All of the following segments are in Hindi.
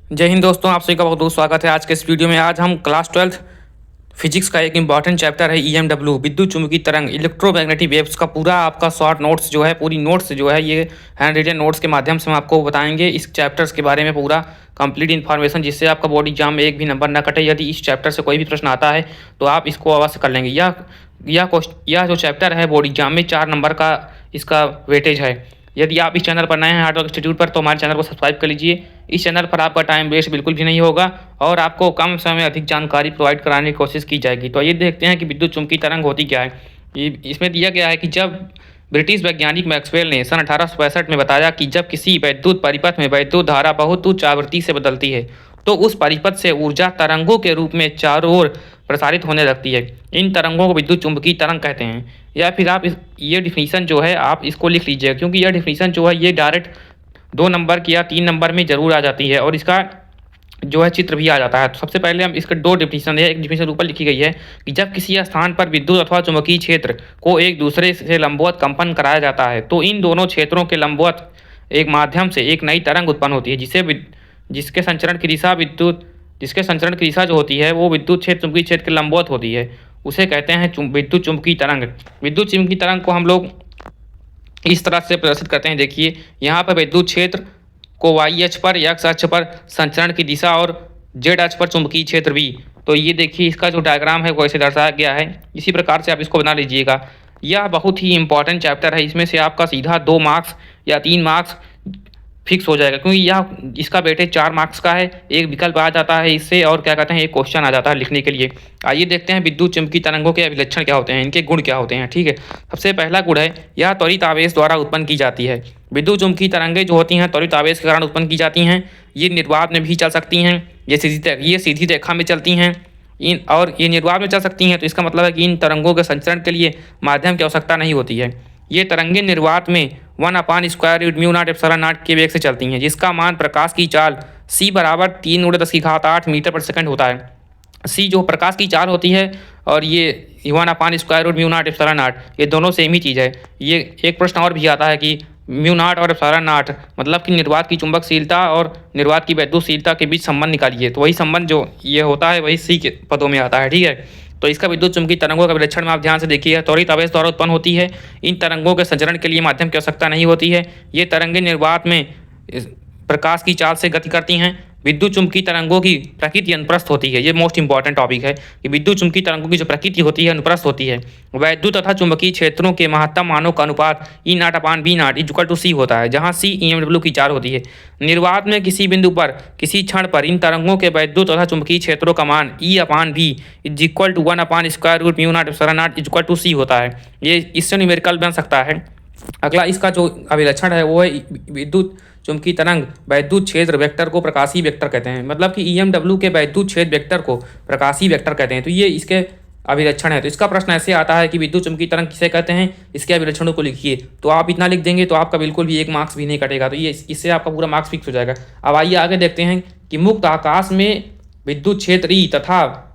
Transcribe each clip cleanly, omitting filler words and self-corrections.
जय हिंद दोस्तों, आप सभी का बहुत बहुत स्वागत है आज के इस वीडियो में। आज हम क्लास 12 फिजिक्स का एक इंपॉर्टेंट चैप्टर है EMW, विद्युत चुम्बकीय तरंग, इलेक्ट्रोमैग्नेटिक वेव्स का पूरा आपका शॉर्ट नोट्स जो है, पूरी नोट्स जो है, ये हैंड रिटन नोट्स के माध्यम से हम आपको बताएंगे इस चैप्टर्स के बारे में पूरा कंप्लीट इन्फॉर्मेशन, जिससे आपका बोर्ड एग्जाम में एक भी नंबर ना कटे। यदि इस चैप्टर से कोई भी प्रश्न आता है तो आप इसको अवश्य कर लेंगे। यह जो चैप्टर है बोर्ड एग्जाम में 4 नंबर का इसका वेटेज है। यदि आप इस चैनल पर नए हैं हार्ड वर्क इंस्टीट्यूट पर, तो हमारे चैनल को सब्सक्राइब कर लीजिए। इस चैनल पर आपका टाइम वेस्ट बिल्कुल भी नहीं होगा और आपको कम समय में अधिक जानकारी प्रोवाइड कराने की कोशिश की जाएगी। तो ये देखते हैं कि विद्युत चुम्बकीय तरंग होती क्या है। इसमें दिया गया है कि जब ब्रिटिश वैज्ञानिक मैक्सवेल ने सन 1865 में बताया कि जब किसी वैद्युत परिपथ में वैद्युत धारा बहुत उच्च आवृत्ति से बदलती है तो उस परिपथ से ऊर्जा तरंगों के रूप में चारों ओर प्रसारित होने लगती है। इन तरंगों को विद्युत चुम्बकीय तरंग कहते हैं। या फिर आप ये डिफिनीशन जो है आप इसको लिख लीजिएगा, क्योंकि यह डिफिनीशन जो है ये डायरेक्ट 2 नंबर की या 3 नंबर में ज़रूर आ जाती है और इसका जो है चित्र भी आ जाता है। तो सबसे पहले हम इसके 2 डिफिनीशन है। एक डिफिनीशन ऊपर लिखी गई है कि जब किसी स्थान पर विद्युत अथवा चुंबकीय क्षेत्र को एक दूसरे से लंबवत कंपन कराया जाता है तो इन दोनों क्षेत्रों के लंबवत एक माध्यम से एक नई तरंग उत्पन्न होती है, जिसके संचरण की दिशा जो होती है वो विद्युत क्षेत्र चुंबकीय क्षेत्र के लंबवत होती है। उसे कहते हैं विद्युत चुम्बकीय तरंग। विद्युत चुम्बकीय तरंग को हम लोग इस तरह से प्रदर्शित करते हैं। देखिए यहाँ पर विद्युत क्षेत्र को y अक्ष पर, x अक्ष पर संचरण की दिशा और z अक्ष पर चुंबकीय क्षेत्र भी। तो ये देखिए इसका जो डायग्राम है वो ऐसे दर्शाया गया है। इसी प्रकार से आप इसको बना लीजिएगा। यह बहुत ही इंपॉर्टेंट चैप्टर है। इसमें से आपका सीधा 2 मार्क्स या 3 मार्क्स फिक्स हो जाएगा, क्योंकि यह इसका वेटेज 4 मार्क्स का है। एक विकल्प आ जाता है इससे और क्या कहते हैं एक क्वेश्चन आ जाता है लिखने के लिए। आइए देखते हैं विद्युत चुम्बकीय तरंगों के अभिलक्षण क्या होते हैं, इनके गुण क्या होते हैं। ठीक है, सबसे पहला गुण है यह त्वरित आवेश द्वारा उत्पन्न की जाती है। विद्युत चुम्बकीय तरंगें जो होती हैं त्वरित आवेश के कारण उत्पन्न की जाती हैं। ये निर्वात में भी चल सकती हैं, ये सीधी रेखा में चलती हैं, ये निर्वात में चल सकती हैं। तो इसका मतलब है कि इन तरंगों के संचरण के लिए माध्यम की आवश्यकता नहीं होती है। ये तरंगें निर्वात में 1/√μ0 के वेग से चलती हैं, जिसका मान प्रकाश की चाल c बराबर 3×10⁸ मीटर पर सेकंड होता है। c जो प्रकाश की चाल होती है और ये 1/√μ0 ये दोनों सेम ही चीज़ है। ये एक प्रश्न और भी आता है कि μ0 और ε0 मतलब कि निर्वात की चुंबकशीलता और निर्वात की वैद्युतशीलता के बीच संबंध निकालिए। तो वही संबंध जो ये होता है वही c के पदों में आता है। ठीक है, तो इसका विद्युत चुम्बकीय तरंगों का विलक्षण में आप ध्यान से देखिए, त्वरित आवेश द्वारा उत्पन्न होती है। इन तरंगों के संचरण के लिए माध्यम की आवश्यकता नहीं होती है। ये तरंगें निर्वात में प्रकाश की चाल से गति करती हैं। विद्युत चुम्बकीय तरंगों की प्रकृति अनुप्रस्थ होती है। ये मोस्ट इंपॉर्टेंट टॉपिक है कि विद्युत चुम्बकीय तरंगों की जो प्रकृति होती है अनुप्रस्थ होती है। वैद्युत तथा चुम्बकीय क्षेत्रों के महत्तम मानों का अनुपात E0/V0 = C होता है, जहाँ C EMW की चाल होती है। निर्वात में किसी बिंदु पर किसी क्षण पर इन तरंगों के वैद्युत तथा चुम्बकीय क्षेत्रों का मान E/V = 1/√μ0 C होता है। ये इससे न्यूमेरिकल बन सकता है। अगला इसका जो अभिलक्षण है वो है विद्युत चुम्बकीय तरंग वैद्युत क्षेत्र वेक्टर को प्रकाशीय वेक्टर कहते हैं। मतलब कि EMW के वैद्युत क्षेत्र वेक्टर को प्रकाशीय वेक्टर कहते हैं। तो ये इसके अभिलक्षण है। तो इसका प्रश्न ऐसे आता है कि विद्युत चुम्बकीय तरंग किसे कहते हैं, इसके अभिलक्षणों को लिखिए। तो आप इतना लिख देंगे तो आपका बिल्कुल भी 1 मार्क्स भी नहीं कटेगा। तो ये इससे आपका पूरा मार्क्स फिक्स हो जाएगा। अब आइए आगे देखते हैं कि मुक्त आकाश में विद्युत क्षेत्र E तथा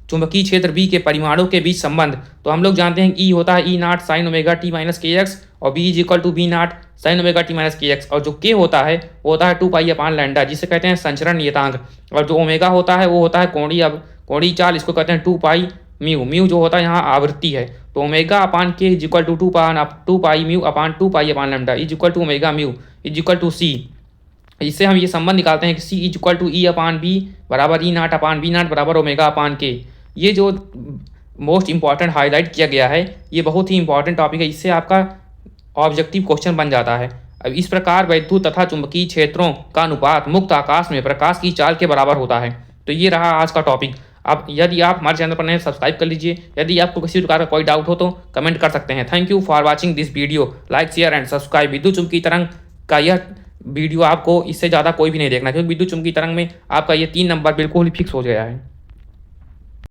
चुंबकीय क्षेत्र B के परिमाणों के बीच संबंध। तो हम लोग जानते हैं कि E होता है E0 sin ωt - kx और B = B0 sin ωt - kx, और जो K होता है वो होता है 2π/λ, जिसे कहते हैं संचरण नियतांक। और जो ओमेगा होता है वो होता है कोणीय चाल, इसको कहते हैं 2πμ। जो होता है यहाँ आवृत्ति है। तो ω/k = 2πμ/2π/λ = ωμ इससे हम ये संबंध निकालते हैं कि C = E/B = E0/V0 ω/k। ये जो मोस्ट इंपॉर्टेंट हाईलाइट किया गया है ये बहुत ही इंपॉर्टेंट टॉपिक है। इससे आपका ऑब्जेक्टिव क्वेश्चन बन जाता है। अब इस प्रकार वैद्युत तथा चुंबकीय क्षेत्रों का अनुपात मुक्त आकाश में प्रकाश की चाल के बराबर होता है। तो ये रहा आज का टॉपिक। अब यदि आप हमारे चैनल पर नए सब्सक्राइब कर लीजिए। यदि आपको किसी प्रकार का कोई डाउट हो तो कमेंट कर सकते हैं। Thank you for watching this video. Like, share and subscribe. विद्युत चुम्बकीय तरंग का यह वीडियो आपको इससे ज़्यादा कोई भी नहीं देखना, क्योंकि विद्युत चुम्बकीय तरंग में आपका ये 3 नंबर बिल्कुल ही फिक्स हो गया है।